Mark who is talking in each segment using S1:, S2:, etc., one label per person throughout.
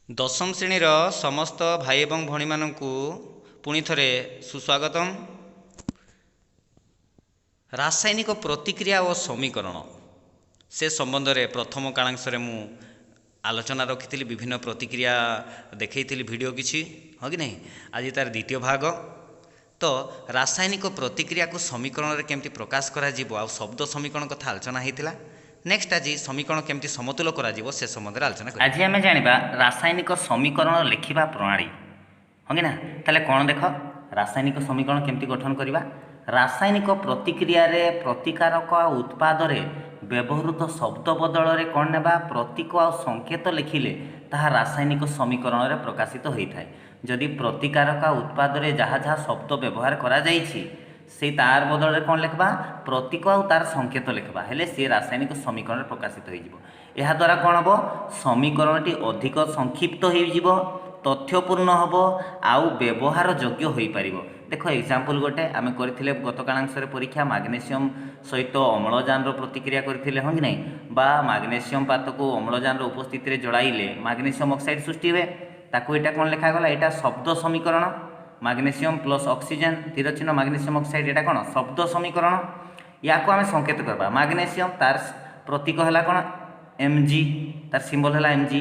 S1: ଦଶମ ଶ୍ରେଣୀର ସମସ୍ତ ଭାଇ ଏବଂ ଭଉଣୀମାନଙ୍କୁ ପୁଣି ଥରେ ସୁସ୍ୱାଗତମ୍। ରାସାୟନିକ ପ୍ରତିକ୍ରିୟା ଓ ସମୀକରଣ ସେ ସମ୍ବନ୍ଧରେ ପ୍ରଥମ କାଳାଂଶରେ ମୁଁ ଆଲୋଚନା ରଖିଥିଲି। ବିଭିନ୍ନ ପ୍ରତିକ୍ରିୟା ଦେଖାଇଥିଲି ଭିଡ଼ିଓ କିଛି, ହଁ କି ନାହିଁ। ଆଜି ତାର ଦ୍ୱିତୀୟ ଭାଗ। ତ ରାସାୟନିକ ପ୍ରତିକ୍ରିୟାକୁ ସମୀକରଣରେ କେମିତି ପ୍ରକାଶ କରାଯିବ ଆଉ ଶବ୍ଦ ସମୀକରଣ କଥା ଆଲୋଚନା ହୋଇଥିଲା। ନେକ୍ସଟ ଆଜି ସମୀକରଣ କେମିତି ସମତୁଲ କରାଯିବ ସେ ସମ୍ବନ୍ଧରେ ଆଲୋଚନା କରିବା।
S2: ଆଜି ଆମେ ଜାଣିବା ରାସାୟନିକ ସମୀକରଣ ଲେଖିବା ପ୍ରଣାଳୀ, ହଁ କି ନା। ତାହେଲେ କ'ଣ ଦେଖ, ରାସାୟନିକ ସମୀକରଣ କେମିତି ଗଠନ କରିବା। ରାସାୟନିକ ପ୍ରତିକ୍ରିୟାରେ ପ୍ରତିକାରକ ଆଉ ଉତ୍ପାଦରେ ବ୍ୟବହୃତ ଶବ୍ଦ ବଦଳରେ କ'ଣ ନେବା, ପ୍ରତୀକ ଆଉ ସଂକେତ ଲେଖିଲେ ତାହା ରାସାୟନିକ ସମୀକରଣରେ ପ୍ରକାଶିତ ହୋଇଥାଏ। ଯଦି ପ୍ରତିକାରକ ଆଉ ଉତ୍ପାଦରେ ଯାହା ଯାହା ଶବ୍ଦ ବ୍ୟବହାର କରାଯାଇଛି ସେଇ ତାର ବଦଳରେ କ'ଣ ଲେଖିବା, ପ୍ରତୀକ ଆଉ ତାର ସଂକେତ ଲେଖିବା, ହେଲେ ସେ ରାସାୟନିକ ସମୀକରଣରେ ପ୍ରକାଶିତ ହୋଇଯିବ। ଏହାଦ୍ୱାରା କ'ଣ ହେବ, ସମୀକରଣଟି ଅଧିକ ସଂକ୍ଷିପ୍ତ ହୋଇଯିବ, ତଥ୍ୟପୂର୍ଣ୍ଣ ହେବ ଆଉ ବ୍ୟବହାର ଯୋଗ୍ୟ ହୋଇପାରିବ। ଦେଖ ଏକ୍ଜାମ୍ପଲ୍ ଗୋଟେ ଆମେ କରିଥିଲେ ଗତ କାଳାଂଶରେ ପରୀକ୍ଷା, ମାଗ୍ନେସିୟମ୍ ସହିତ ଅମ୍ଳଜାନର ପ୍ରତିକ୍ରିୟା କରିଥିଲେ, ହଁ କି ନାହିଁ। ବା ମାଗ୍ନେସିୟମ୍ ପାତକୁ ଅମ୍ଳଜାନର ଉପସ୍ଥିତିରେ ଜଳାଇଲେ ମାଗ୍ନେସିୟମ୍ ଅକ୍ସାଇଡ୍ ସୃଷ୍ଟି ହୁଏ। ତାକୁ ଏଇଟା କ'ଣ ଲେଖାଗଲା, ଏଇଟା ଶବ୍ଦ ସମୀକରଣ। ମାଗ୍ନେସିୟମ୍ ପ୍ଲସ୍ ଅକ୍ସିଜେନ୍ ତୀର ଚିହ୍ନ ମାଗ୍ନେସିୟମ୍ ଅକ୍ସାଇଡ୍, ଏଇଟା କ'ଣ ଶବ୍ଦ ସମୀକରଣ। ୟାକୁ ଆମେ ସଂକେତ କରିବା, ମାଗ୍ନେସିୟମ୍ ତାର ପ୍ରତୀକ ହେଲା କ'ଣ, Mg, ତାର ସିମ୍ବଲ ହେଲା Mg।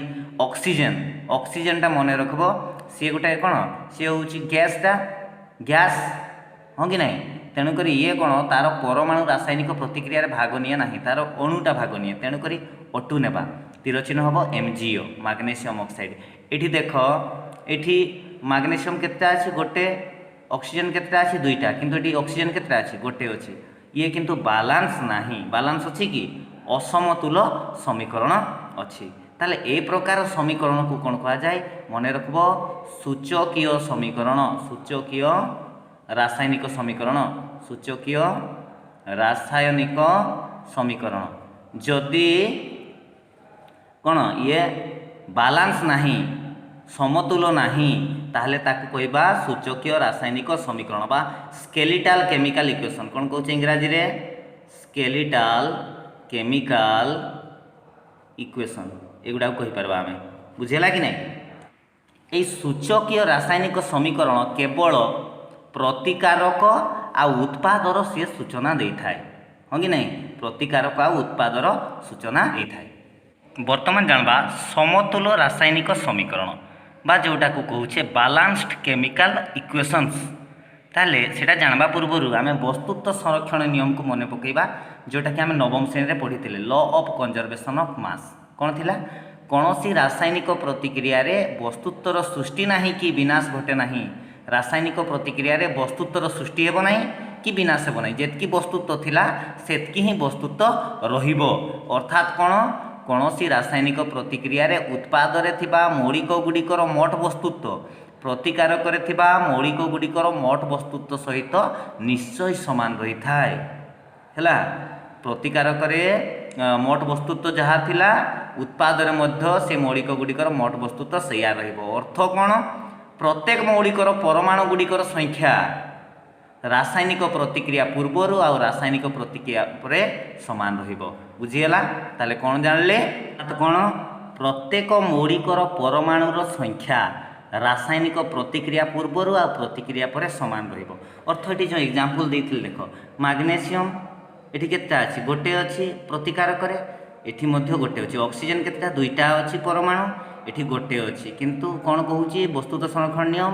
S2: ଅକ୍ସିଜେନ୍, ଅକ୍ସିଜେନଟା ମନେ ରଖିବ ସିଏ ଗୋଟାଏ କ'ଣ, ସିଏ ହେଉଛି ଗ୍ୟାସ୍, ହଁ କି ନାହିଁ। ତେଣୁକରି ଇଏ କ'ଣ, ତାର ପରମାଣୁ ରାସାୟନିକ ପ୍ରତିକ୍ରିୟାରେ ଭାଗ ନିଏ ନାହିଁ, ତାର ଅଣୁଟା ଭାଗ ନିଏ। ତେଣୁକରି O2 ନେବା, ତୀର ଚିହ୍ନ ହେବ MgO, ମାଗ୍ନେସିୟମ୍ ଅକ୍ସାଇଡ୍। ଏଠି ଦେଖ, ଏଠି ମାଗ୍ନେସିୟମ୍ କେତେଟା ଅଛି, ଗୋଟେ। ଅକ୍ସିଜେନ୍ କେତେଟା ଅଛି, ଦୁଇଟା। କିନ୍ତୁ ଏଠି ଅକ୍ସିଜେନ୍ କେତେଟା ଅଛି, ଗୋଟେ ଅଛି। ଇଏ କିନ୍ତୁ ବାଲାନ୍ସ ନାହିଁ। ବାଲାନ୍ସ ଅଛି କି, ଅସମତୁଲ ସମୀକରଣ ଅଛି। ତାହେଲେ ଏ ପ୍ରକାର ସମୀକରଣକୁ କ'ଣ କୁହାଯାଏ, ମନେ ରଖିବ, ସୂଚକୀୟ ସମୀକରଣ। ସୂଚକୀୟ ରାସାୟନିକ ସମୀକରଣ, ସୂଚକୀୟ ରାସାୟନିକ ସମୀକରଣ। ଯଦି କ'ଣ ଇଏ ବାଲାନ୍ସ ନାହିଁ, ସମତୁଲ ନାହିଁ, ତାହେଲେ ତାକୁ କହିବା ସୂଚକୀୟ ରାସାୟନିକ ସମୀକରଣ ବା ସ୍କେଲିଟାଲ କେମିକାଲ ଇକ୍ୱେସନ୍। କ'ଣ କହୁଛି ଇଂରାଜୀରେ, ସ୍କେଲିଟାଲ କେମିକାଲ ଇକ୍ୱେସନ୍, ଏଗୁଡ଼ାକୁ କହିପାରିବା ଆମେ। ବୁଝିହେଲା କି ନାହିଁ। এই ସୂଚକୀୟ ରାସାୟନିକ ସମୀକରଣ କେବଳ ପ୍ରତିକାରକ ଆଉ ଉତ୍ପାଦର ସିଏ ସୂଚନା ଦେଇଥାଏ, ହଁ କି ନାହିଁ। ପ୍ରତିକାରକ ଆଉ ଉତ୍ପାଦର ସୂଚନା ଦେଇଥାଏ। ବର୍ତ୍ତମାନ ଜାଣିବା ସମତୁଲ ରାସାୟନିକ ସମୀକରଣ ବା ଯେଉଁଟାକୁ କହୁଛେ ବାଲାନ୍ସଡ କେମିକାଲ ଇକ୍ୱେସନ୍ସ। ତାହେଲେ ସେଇଟା ଜାଣିବା ପୂର୍ବରୁ ଆମେ ବସ୍ତୁତ୍ୱ ସଂରକ୍ଷଣ ନିୟମକୁ ମନେ ପକାଇବା, ଯେଉଁଟାକି ଆମେ ନବମ ଶ୍ରେଣୀରେ ପଢ଼ିଥିଲେ, law of conservation of mass. କ'ଣ ଥିଲା, କୌଣସି ରାସାୟନିକ ପ୍ରତିକ୍ରିୟାରେ ବସ୍ତୁତ୍ୱର ସୃଷ୍ଟି ନାହିଁ କି ବିନାଶ ଘଟେ ନାହିଁ। ରାସାୟନିକ ପ୍ରତିକ୍ରିୟାରେ ବସ୍ତୁତ୍ୱର ସୃଷ୍ଟି ହେବ ନାହିଁ କି ବିନାଶ ହେବ ନାହିଁ। ଯେତିକି ବସ୍ତୁତ୍ୱ ଥିଲା ସେତିକି ହିଁ ବସ୍ତୁତ୍ୱ ରହିବ। ଅର୍ଥାତ୍ କ'ଣ, କୌଣସି ରାସାୟନିକ ପ୍ରତିକ୍ରିୟାରେ ଉତ୍ପାଦରେ ଥିବା ମୌଳିକ ଗୁଡ଼ିକର ମୋଟ ବସ୍ତୁତ୍ୱ ପ୍ରତିକାରକରେ ଥିବା ମୌଳିକ ଗୁଡ଼ିକର ମୋଟ ବସ୍ତୁତ୍ୱ ସହିତ ନିଶ୍ଚୟ ସମାନ ରହିଥାଏ। ହେଲା, ପ୍ରତିକାରକରେ ମୋଟ ବସ୍ତୁତ୍ୱ ଯାହା ଥିଲା ଉତ୍ପାଦରେ ମଧ୍ୟ ସେ ମୌଳିକ ଗୁଡ଼ିକର ମୋଟ ବସ୍ତୁତ୍ୱ ସେଇଆ ରହିବ। ଅର୍ଥ କ'ଣ, ପ୍ରତ୍ୟେକ ମୌଳିକର ପରମାଣୁ ଗୁଡ଼ିକର ସଂଖ୍ୟା ରାସାୟନିକ ପ୍ରତିକ୍ରିୟା ପୂର୍ବରୁ ଆଉ ରାସାୟନିକ ପ୍ରତିକ୍ରିୟା ପରେ ସମାନ ରହିବ। ବୁଝିହେଲା। ତାହେଲେ କ'ଣ ଜାଣିଲେ, କ'ଣ, ପ୍ରତ୍ୟେକ ମୌଳିକର ପରମାଣୁର ସଂଖ୍ୟା ରାସାୟନିକ ପ୍ରତିକ୍ରିୟା ପୂର୍ବରୁ ଆଉ ପ୍ରତିକ୍ରିୟା ପରେ ସମାନ ରହିବ। ଅର୍ଥ ଏଠି ଯେଉଁ ଏକ୍ଜାମ୍ପଲ୍ ଦେଇଥିଲି ଦେଖ, ମାଗ୍ନେସିୟମ୍ ଏଠି କେତେଟା ଅଛି, ଗୋଟେ ଅଛି ପ୍ରତିକାରକରେ, ଏଠି ମଧ୍ୟ ଗୋଟେ ଅଛି। ଅକ୍ସିଜେନ୍ କେତେଟା, ଦୁଇଟା ଅଛି ପରମାଣୁ, ଏଠି ଗୋଟେ ଅଛି। କିନ୍ତୁ କ'ଣ କହୁଛି ବସ୍ତୁତ୍ୱ ସଂରକ୍ଷଣ ନିୟମ,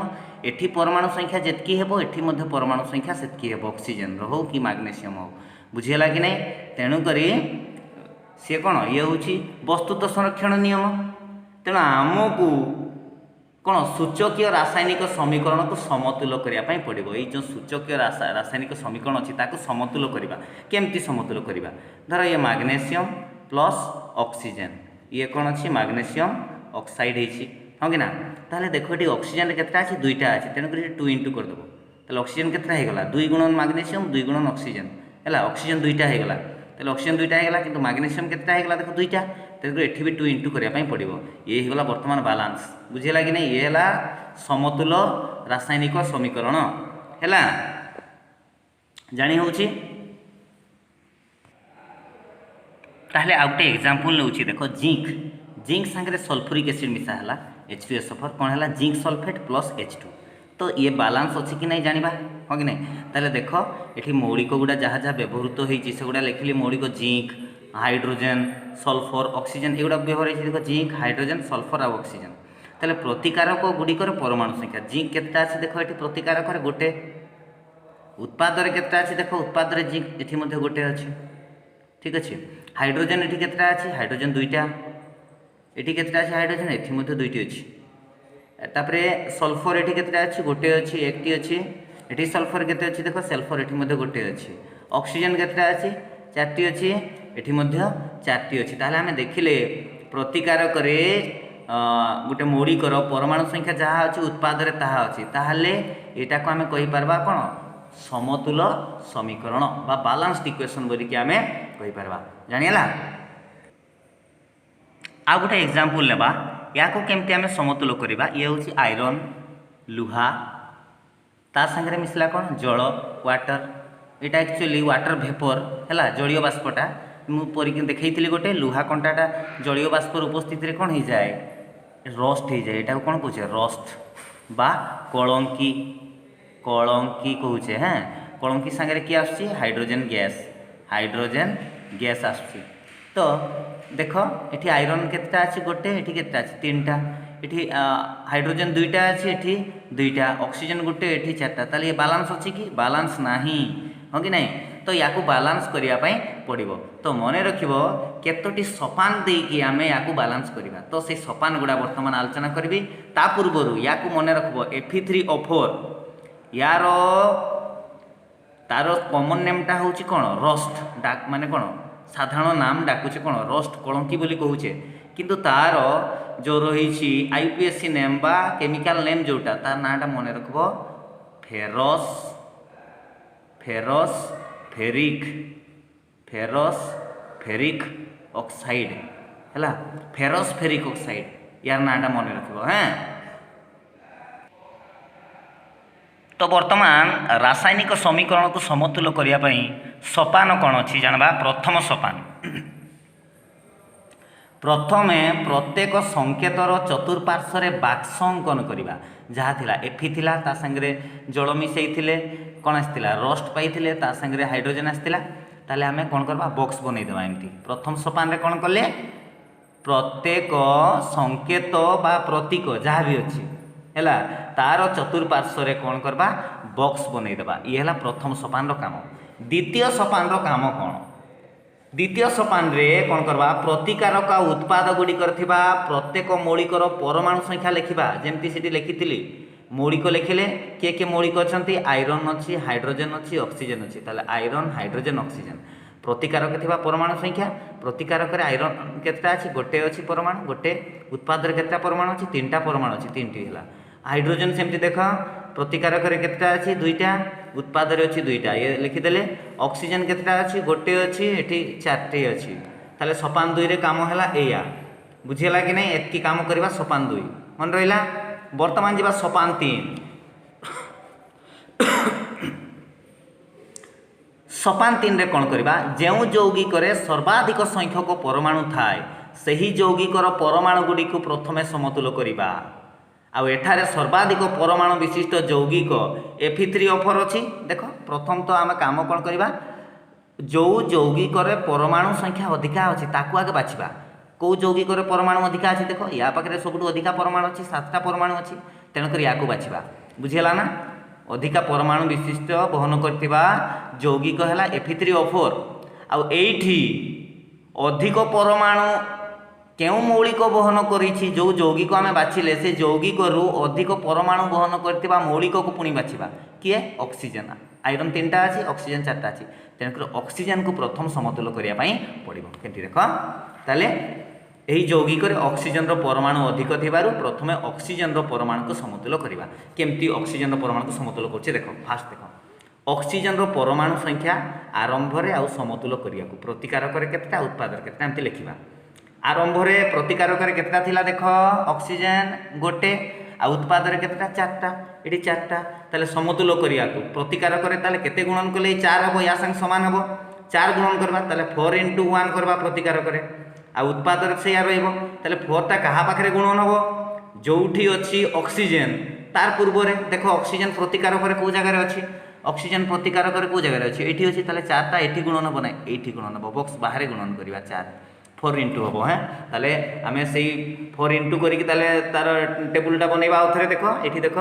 S2: ଏଠି ପରମାଣୁ ସଂଖ୍ୟା ଯେତିକି ହେବ ଏଠି ମଧ୍ୟ ପରମାଣୁ ସଂଖ୍ୟା ସେତିକି ହେବ, ଅକ୍ସିଜେନ୍ର ହେଉ କି ମାଗ୍ନେସିୟମ୍ ହେଉ। ବୁଝିହେଲା କି ନାହିଁ। ତେଣୁକରି ସିଏ କ'ଣ, ଇଏ ହେଉଛି ବସ୍ତୁତ୍ୱ ସଂରକ୍ଷଣ ନିୟମ। ତେଣୁ ଆମକୁ କ'ଣ, ସୂଚକୀୟ ରାସାୟନିକ ସମୀକରଣକୁ ସମତୁଲ କରିବା ପାଇଁ ପଡ଼ିବ। ଏଇ ଯେଉଁ ସୂଚକୀୟ ରାସାୟନିକ ସମୀକରଣ ଅଛି ତାକୁ ସମତୁଲ କରିବା। କେମିତି ସମତୁଲ କରିବା, ଧର ଇଏ ମାଗ୍ନେସିୟମ୍ ପ୍ଲସ୍ ଅକ୍ସିଜେନ୍, ଇଏ କ'ଣ ଅଛି, ମାଗ୍ନେସିୟମ୍ ଅକ୍ସାଇଡ୍ ହେଇଛି, ହଁ କି ନା। ତାହେଲେ ଦେଖ ଏଠି ଅକ୍ସିଜେନ୍ କେତେଟା ଅଛି, ଦୁଇଟା ଅଛି। ତେଣୁକରି ଏଠି 2 ଇଣ୍ଟୁ କରିଦେବ। ତାହେଲେ ଅକ୍ସିଜେନ୍ କେତେଟା ହେଇଗଲା, 2 ଗୁଣନ ମାଗ୍ନେସିୟମ୍ 2 ଗୁଣନ ଅକ୍ସିଜେନ୍। ହେଲା, ଅକ୍ସିଜେନ୍ ଦୁଇଟା ହେଇଗଲା, ତାହେଲେ ଅକ୍ସିଜେନ୍ ଦୁଇଟା ହେଇଗଲା, କିନ୍ତୁ ମାଗ୍ନେସିୟମ୍ କେତେଟା ହେଇଗଲା, ଦେଖ ଦୁଇଟା। ତେଣୁକରି ଏଠି ବି 2 ଇଣ୍ଟୁ କରିବା ପାଇଁ ପଡ଼ିବ। ଇଏ ହେଇଗଲା ବର୍ତ୍ତମାନ ବାଲାନ୍ସ। ବୁଝିହେଲା କି ନାହିଁ। ଇଏ ହେଲା ସମତୁଲ ରାସାୟନିକ ସମୀକରଣ। ହେଲା, ଜାଣି ହେଉଛି। ତାହେଲେ ଆଉ ଗୋଟେ ଏକ୍ଜାମ୍ପଲ୍ ନେଉଛି ଦେଖ, जिंक सांगे सल्फ्यूरिक एसिड मिसा है H2SO4 कौन है जिंक सल्फेट प्लस H2 तो ये बालांस अच्छी कि नहीं जाना हाँ कि नहीं ताले देख ये मौलिक गुड़ा जहाँ जहाँ व्यवहृत होती से गुड़ा लिखिली मौलिक जिंक हाइड्रोजेन सल्फर ऑक्सीजन एगुड़ा व्यवहार होती देख जिंक हाइड्रोजेन सल्फर और ऑक्सीजन ताले प्रतिकारक गुड़िकर परमाणु संख्या जिंक केतटा अच्छी देख ये प्रतिकारक गोटे उत्पाद केतटा अच्छी देख उत्पाद जिंक ये गोटे अच्छी ठीक अच्छे हाइड्रोजेन ये केतटा अच्छी हाइड्रोजेन दुईटा ये केतटा अच्छी हाइड्रोजेन ये दुईटी अच्छी तापरे सल्फर ये केतटा अच्छी गोटे अच्छी एक अच्छी ये सल्फर केते अच्छी देख सल्फर ये गोटे अच्छी ऑक्सीजन केतटा अच्छी चारटी अच्छी ये चारटी अच्छी ताहले आमे देखिले प्रतिकारक गोटे मौलिकर परमाणु संख्या जहाँ अच्छी उत्पाद ताहा अच्छी ताहले एटा को आमे कहि परबा कोन समतुल समीकरण बा बालांस्ड इक्वेशन बोलिकी आमे कहि परबा जानिला आ गोटे एग्जांपल लेबा या को केमती आमे समतुल करबा ये होची आयरन लुहा ता संगे मिसला कोन जल वाटर एटा एक्चुअली वाटर वेपर हैला जलीय बाष्पटा मु परीक्षा देखैथिली गोटे लुहा कंटाटा जलीय बाष्पर उपस्थित रे कोन हो जाए रस्ट हो जाए एटा कोन कहूचे रस्ट बा कलंकी कलंकी कहूचे हाँ कलंकी सांगे कि आसुची हाइड्रोजेन गैस आसुची तो देख ये आयरन केतटा अच्छी गोटे ये केतटा अच्छी तीन टा ये हाइड्रोजेन दुईटा अच्छी ये दुईटा ऑक्सीजन गोटे ये चार्टा ताले ये बालांस अच्छी कि बालांस नहीं हाँ कि नहीं तो या बालांस करने पड़ो तो मन रखिबो केतोटी सोपान देकी आमे या बालांस करवा तो से सोपान गुड़ा वर्तमान आलोचना करी ता पूर्व या मन रखिबो Fe3O4 यार तार कॉमन नेमटा हूँ कौन रस्ट डाक माने कौन साधारण नाम डाकुचे कौन रस्ट कलंकी बोली कहूचे किंतु तार जो रही IUPAC नेम बा केमिकल नेम जोटा तार नाटा मन रखबो फेरिक ऑक्साइड है फेरिक ऑक्साइड यार नाटा मन रखबो हाँ तो वर्तमान रासायनिक समीकरण को समतुल करने सोपान कौन अच्छी जानवा प्रथम सोपान प्रथमे प्रत्येक संकेतर चतुर्पार्श्व बाक्स अंकन करवा जहाँ थिला एफी थिला ता संगे जल मिसई कौन आसला रस्ट पाई ता संगे हाइड्रोजेन आसला ताले आमे कौन करवा बॉक्स बनईदेवा एमती प्रथम सोपान रे कौन कले प्रत्येक संकेत बा प्रतीक जहाँ भी अच्छी है तार चतुर्पार्श्व कौन करवा बॉक्स बनईदेवा ये है प्रथम सोपान काम द्वितीय सोपान काम कौन द्वितीय सोपान रे कौन करवा प्रतिकारक उत्पाद गुड़िकर प्रत्येक मौलिकर परमाणु संख्या लिखा जमती से लिखी मौलिक लिखिले किए मौलिक अच्छा आयरन अच्छी हाइड्रोजेन अच्छी ऑक्सीजन अच्छी ताले आयरन हाइड्रोजेन ऑक्सीजन प्रतिकारक थिबा परमाणु संख्या प्रतिकारक आयरन केतटा अच्छी गोटे अच्छी परमाणु गोटे उत्पाद केतटा परमाणु अच्छी तीन टा परमाणु अच्छी तीन टी है हाइड्रोजेन सेमती देख प्रतिकारक केतटा अच्छी दुईटा उत्पाद अच्छी दुईटा ये लिखिदेले ऑक्सीजन केतटा अच्छी गोटे अच्छी ये चारटी अच्छी ताले सोपान दुई रे काम है या बुझीगला कि नहीं एतकी काम करवा सोपान दुई मन रहा वर्तमान जीवा सोपान तीन सोपान तीन रे कौन करवा जो यौगिक सर्वाधिक संख्यक परमाणु थाए सही यौगिकर परमाणु गुड़ी को प्रथमे समतुल करवा आउ एठारे सर्वाधिक परमाणु विशिष्ट यौगिक Fe3O4 अच्छी देख प्रथम तो आम काम कौन करवा जो यौगिक परमाणु संख्या अधिका अच्छी ताकू आगे बाछिबा कौ यौगिक परमाणु अधिका अच्छी देख या पाखे सब अधिका परमाणु अच्छी 7टा परमाणु अच्छी तेणुकर या बाछिबा बुझीगला ना अधिका परमाणु विशिष्ट बहन करथिबा यौगिक है Fe3O4 आउ एठी अधिक परमाणु क्यों मौलिक बहन करिछि जो यौगिक आम बाछिले से यौगिक रु अधिक परमाणु बहन करथिबा मौलिक को पुणी बाछिबा किए ऑक्सीजन आयरन 3टा अच्छी ऑक्सीजन 4टा अच्छी तेणुकर ऑक्सीजन को प्रथम समतुल करने पड़ो केमती देख ताले यही यौगिक ऑक्सीजन परमाणु अधिक थिबारु प्रथमे ऑक्सीजन परमाणु को समतुल करवा केमती ऑक्सीजन परमाणु को समतुल कर देख फास्ट देख ऑक्सीजन परमाणु संख्या आरंभ में आउ समतुल करने को प्रतिकारक केतटा उत्पाद केतटा एमती लिखा आरंभ में प्रतिकारक केतटा थिला देख ऑक्सीजन गोटे आ उत्पाद केतटा 4टा ये 4टा ताले समतुल करने को प्रतिकारक केते गुणन कले 4 हम या संग समान हम 4 गुणन करवा ताले 4 × 1 करवा प्रतिकारक आ उत्पाद से ताले 4टा कहा पाखे गुणन हम जोठी अच्छी ऑक्सीजन तार पूर्व देख ऑक्सीजन प्रतिकारक कौ जगार अच्छी ऑक्सीजन प्रतिकारक कौ जगार अच्छी ये अच्छी ताले 4टा ये गुणन हम ना ये गुणन हम बॉक्स बाहर गुणन करवा 4 इंटू हम हाँ ताले आम से 4 इंटू करके तार टेबुलटा बनवा आउ थे देख ये देख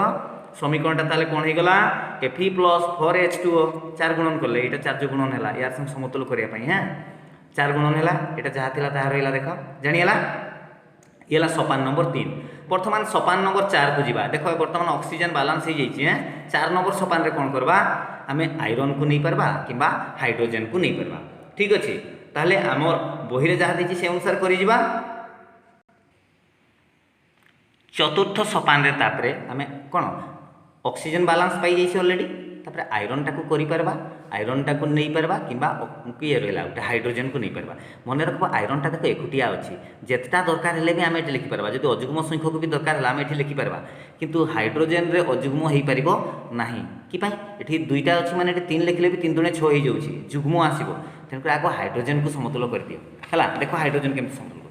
S2: समीकरणटा ताले कौन हो गला Fe प्लस 4H2O 4 गुणन कले ये 4 जो गुणन है यार संग समतुल करने हाँ 4 गुणन है यहाँ जहाँ थी ताहा रहा देख जानीगला ये सोपान नंबर 3 बर्तमान सोपान नंबर 4 को जीवा देख बर्तमान ऑक्सीजन बालांस हो जाइए 4 नंबर सोपान रे कौन करवा आम आयरन को नहीं पारबा किंबा हाइड्रोजन को नहीं पारबा ठीक अच्छे ताहले आमर बही जहाँ देती से अनुसार कर चतुर्थ सोपान रे तापरे आम कौन ऑक्सीजन बालांस पाई जाइए ऑलरेडी तापर आयरन टाक करा आयरन टाक नहीं पारबा किंबा किए रहा गोटे हाइड्रोजन को नहीं पारबा मन रख आयरन टा देख एकुटिया अच्छी जितेटा दरकार है भी आम ये लिखिपार जो अजुग्म संख्यक भी दरकार है आम ये लिखिपार किंतु हाइड्रोजन रे अजुग्म हो पार ना कि ये 2टा अच्छी मैंने 3 लिखले भी 3 दूने 6 हो जाऊँगी जुग्म आसो तेणुक आग हाइड्रोजन को समतुल कर दियो है देख हाइड्रोजन केमती समतुल कर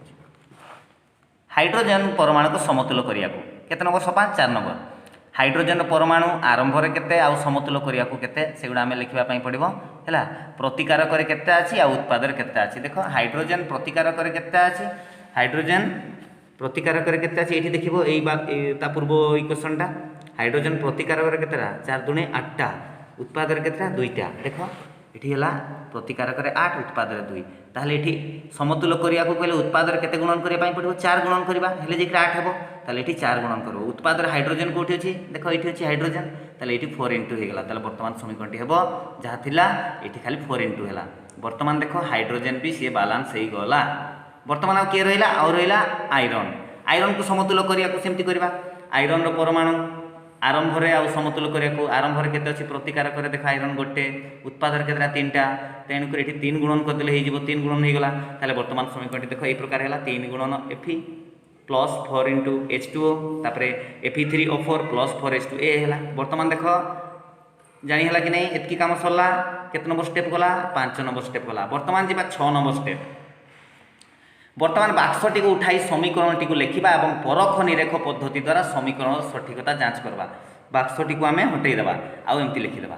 S2: हाइड्रोजन परमाणु को समतुल करने को केते नंबर सोपान 4 नंबर हाइड्रोजन परमाणु आरंभ में केते आ समतुल करने को केते सेगुड़ा आम लिखापी पड़ो है प्रतिकारक केते अच्छी आ उत्पाद केते अच्छी देख हाइड्रोजन प्रतिकारक केते अच्छी हाइड्रोजन प्रतिकारक केते अच्छी ये देखो यही पूर्व इक्वेशनटा हाइड्रोजन प्रतिकारक केतेटा 4 दूने 8टा उत्पाद केतेटा 2टा देख ये है प्रतिकारक 8 उत्पाद 2 ताहले ये समतुल करने को कहले उत्पाद केते गुणन करने पड़ो 4 गुणन करवा हेले जे 8 हेबो ताहले ये 4 गुणन करो उत्पाद हाइड्रोजन कौटी अच्छी देख ये अच्छी हाइड्रोजन ताहले ये 4 इंटू होगा ताहले वर्तमान समीकरणटी हेबो जहाँ थिला ये खाली 4 इंटू है वर्तमान देख हाइड्रोजन भी सी बालांस हो गला वर्तमान किए रहा आउ रहा आयरन आयरन को समतुल करने को सेमती करवा आयरन परमाणु आरंभ में आउ समतुल करने को आरंभ में केते अच्छी प्रतिकारक देख आयरन गोटे उत्पाद केतटा 3टा तेणुक ये 3 गुणन करदे हो 3 गुणन हो गला ताहले वर्तमान समीकरणटी देख ये प्रकार है 3 गुणन Fe प्लस 4 इंटू H2O तापर Fe3O4 प्लस 4H2 ए है वर्तमान देख जानीला कि नहीं एतकी काम सरला केते नंबर स्टेप गला 5 नंबर स्टेप गला वर्तमान जी 6 नंबर स्टेप वर्तमान बाक्सटी को उठाई समीकरण टी लिखा और परख निरेख पद्धति द्वारा समीकरण सठिकता जांच करवा बाक्सटी को आम हटेदेवा आउ एमती लिखिदेवा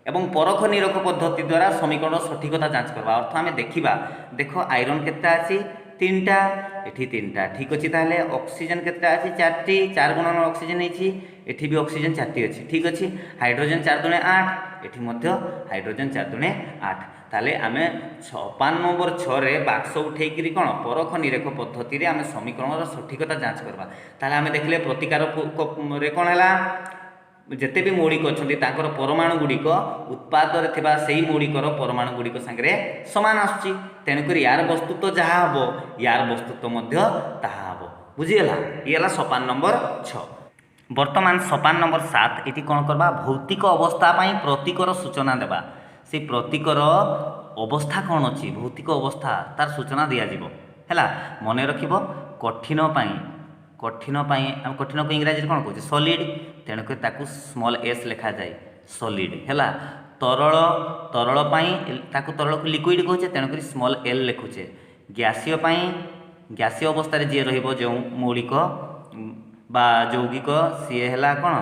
S2: एवं परख निरख पद्धति द्वारा समीकरण सठिकता जांच करवा अर्थ आम देखा देख आयरन केते अच्छी 3टा ये 3टा ठीक अच्छे ताहले ऑक्सीजन केते अच्छी 4टी 4 गुणन ऑक्सीजन ये भी ऑक्सीजन 4टी अच्छी ठीक अच्छे हाइड्रोजन 4 दूने 8 ये हाइड्रोजन 4 दूने 8 ताले आम 5 नंबर 6 रे बाक्स उठेकरी कौन परख निरेख पद्धति रे आम समीकरण सठिकता जांच करवा ताले आम देखले प्रतिकारक रे कौन है जिते भी मौलिक अच्छा परमाणु गुड़िक उत्पाद से मौलिकर परमाणु गुड़िक सागर सामान आसुची तेणुक यार वस्तुत्व जहाँ हम यार वस्तुत्व ताहा हम बुझीगला ये सोपान नंबर 6 वर्तमान सोपान नंबर 7 ये कौन करवा भौतिक अवस्था प्रतीकर सूचना देवा से प्रतीकर अवस्था कौन अच्छी भौतिक अवस्था तार सूचना दिज्व है मन रख कठिन कठिन कठिन को इंग्राजी कौन कहे सॉलिड तेणुक स्मॉल एस लिखा जाए सॉलिड है तरल तरल तरल को लिक्विड कहे तेणुक स्मॉल एल लिखुचे गैसीय गैसीय अवस्था जी रो मौलिक बा यौगिक सी है कौन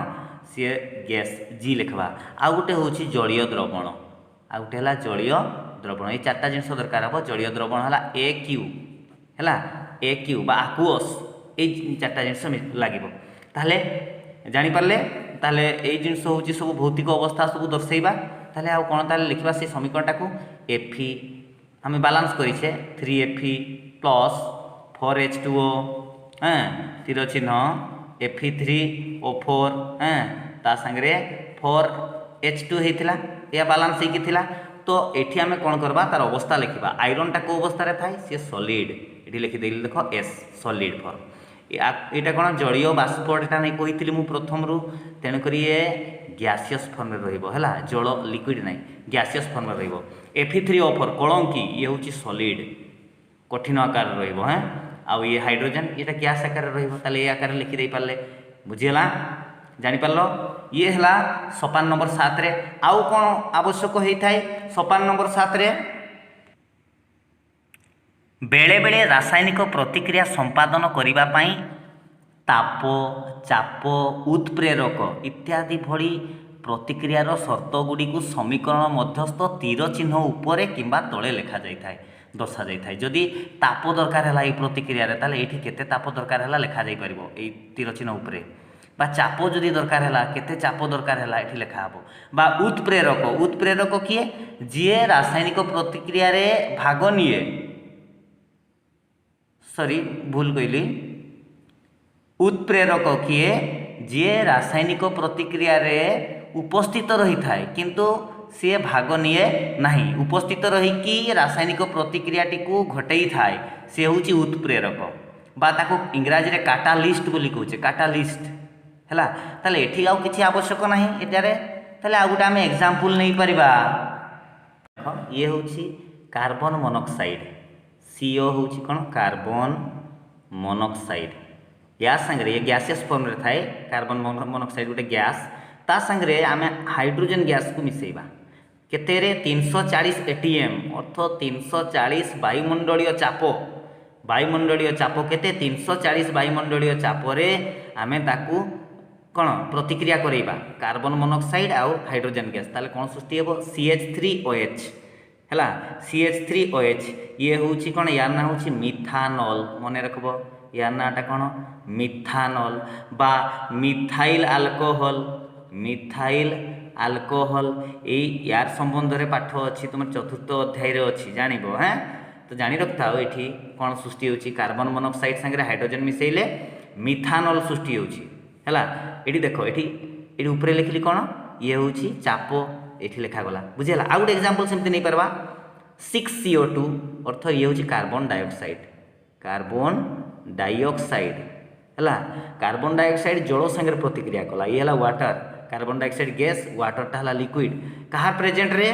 S2: सी गैस जी लिखवा आउ गोटे हूँ जलीय द्रवण आ गोटे है जलीय द्रवण ये 4टा जिन दरकार हम जलीय द्रवण है ए क्यू बा आक्वस ये 4टा जिन लगे ताहले जानीपारे ताहले ये जिन हूँ सब भौतिक अवस्था सब दर्शेवा ताहले आउ कौन ताहले लिखा से समीकरणटा को Fe आम बालांस करें 3Fe प्लस 4H2O तीर चिन्ह Fe3O4 ता सांगे 4H2 होता यह बालांस होता तो ये आम कौन करवा तार अवस्था लिखा आयरन टा कौ अवस्था थाए सी सॉलिड ये लिखिदे देख एस सॉलिड फॉर्म यहाँ कौन जलीय बाष्पटा नहीं कही मुझे प्रथम रू तेणुक ये गैसियस फॉर्म रहा जल लिक्विड ना गैसियस फॉर्म Fe3O4 कलंकी ये हूँ सॉलिड कठिन आकार हाँ आउ ये हाइड्रोजन ये गैस आकार रही आकार लिखिदे पारे बुझीगला जानीपार ये है सोपान नंबर 7 रे आउ कौन आवश्यक होता है सोपान नंबर 7 रे बेले बेले रासायनिक प्रतिक्रिया संपादन करिबा पई ताप चाप उत्प्रेरक इत्यादि भली प्रतिक्रियार शर्तगुड़ी को समीकरण मध्यस्थ तीर चिन्ह उपरे किंबा तले लेखा जाइथाय दर्शा जाइथाय जदि ताप दरकार है प्रतिक्रिया ताले एठी केते ताप दरकार है लेखा जाई परिबो एई तीर चिन्ह उपरे बा चाप जदि दरकार है केते चाप दरकार है एठी लेखा हबो बा उत्प्रेरक किए जे रासायनिक प्रतिक्रिया रे भाग निए सॉरी भूल कहली उत्प्रेरक किए जी रासायनिक प्रतिक्रिया रे उपस्थित रही थाए किंतु सी भाग निए नहीं उपस्थित रहीकि रासायनिक प्रतिक्रियाटी को घटई थाए सी हूँ उत्प्रेरक बा ताको इंग्राजी रे काटालिस्ट बोली कहूचे काटालिस्ट है ताले एठी आउ किछि आवश्यक नहीं एटारे ताले आ गुटा आमे एग्जांपल नहीं परिबा ये होछि कार्बन मोनोक्साइड CO होछि कोन कार्बन मोनोक्साइड गैस संगे ये गैसियस फॉर्म रे थाए कार्बन मोनोक्साइड गोटे गैस ता संगे आमे हाइड्रोजन गैस को मिसेइबा केते रे 340 ATM अर्थ 340 वायुमंडलीय चाप केते 340 वायुमंडलीय चाप रे आमे ताकू कोन प्रतिक्रिया करेबा कार्बन मोनोक्साइड आउ हाइड्रोजन गैस ताले कोन सृष्टि हेबो CH3OH हैला CH3OH ये होउची कोन यार ना होउची मिथानॉल मने रखबो यार नाटा कोन मिथानॉल बा मिथाइल अल्कोहल यार संबंध रे पाठ अछि तुम चतुर्थ अध्याय रे अछि जानिबो हैं तो जानि रखथाओ एठी कोन सृष्टि होउची कार्बन मोनोक्साइड संगे हाइड्रोजन मिसेइले मिथानॉल सृष्टि होउची हैला एठी देखो एठी ऊपर लिखली कोन ये होउची चाप एठी लेखा गला बुझिला आ गुटे एग्जांपल सेमति नै परबा 6CO2 अर्थ ये होउची कार्बन डाइऑक्साइड हैला कार्बन डाइऑक्साइड जल संगे प्रतिक्रिया कला ये हैला water carbon dioxide gas water टा हैला लिक्विड कहा प्रेजेंट रे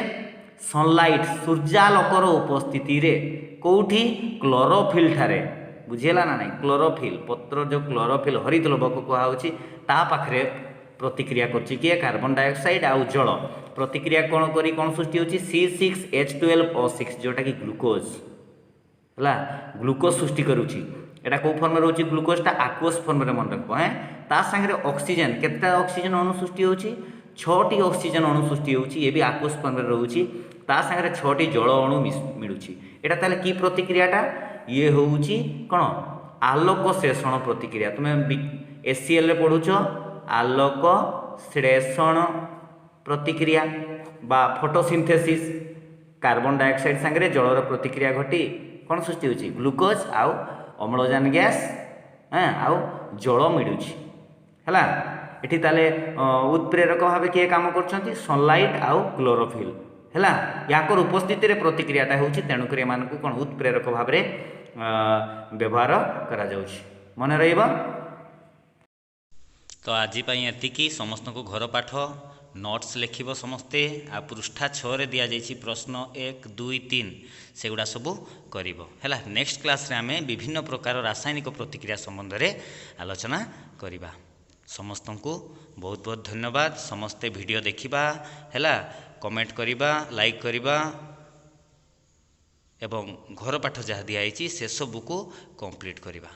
S2: सनलाइट सूर्यालोकर उपस्थिति रे कोठी क्लोरोफिल ठारे बुझिला ना नहीं क्लोरोफिल पत्र जो क्लोरोफिल हरित लवक कहा होची ता पाखरे प्रतिक्रिया करछि के कार्बन डाइऑक्साइड आउ जल प्रतिक्रिया कोन करी कोन सृष्टि होची C6H12O6 जोटा कि ग्लूकोज हैला ग्लूकोज सृष्टि करूची एटा को फॉर्म में रहउची ग्लूकोज टा एक्वस फॉर्म में मन रखबो हैं ता संगे ऑक्सीजन केतना ऑक्सीजन अणु सृष्टि होची 6टी ऑक्सीजन अणु सृष्टि होची ये भी एक्वस फॉर्म में रहउची ता संगे 6टी जल अणु मिलुची एटा ताले की प्रतिक्रियाटा ये होउची कोन आलोक श्लेषण प्रतिक्रिया तुमे HCl रे पढुछो आलोक श्लेषण प्रतिक्रिया बा फोटोसिंथेसिस कार्बन डाइऑक्साइड संगे जलर प्रतिक्रिया घटी कौन सृष्टि होची ग्लूकोज आउ अम्लजान गैस आउ जल मिलुची हैला एठी ताले उत्प्रेरक भाव किए काम करछंती सनलाइट आउ क्लोरोफिल हैला याकर उपस्थिति रे प्रतिक्रियाटा होची तेणु करी मान को कोन उत्प्रेरक भाव रे व्यवहार करा जाउची मन रहइबा
S1: तो आज एतिकी समस्त को घर पाठ नोट्स लिखिब समस्ते आ पृष्ठा 6 रे दिया जाइछि प्रश्न 1 2 3 सेगुड़ा सबू करिवो हैला नेक्स्ट क्लास रे आमे विभिन्न प्रकार रासायनिक प्रतिक्रिया संबंध रे आलोचना करिबा समस्त को बहुत बहुत धन्यवाद समस्ते वीडियो देखिबा हैला कमेंट करिबा लाइक करिबा एवं घर पाठ जहाँ दिखाई से सबू को कंप्लीट करिबा।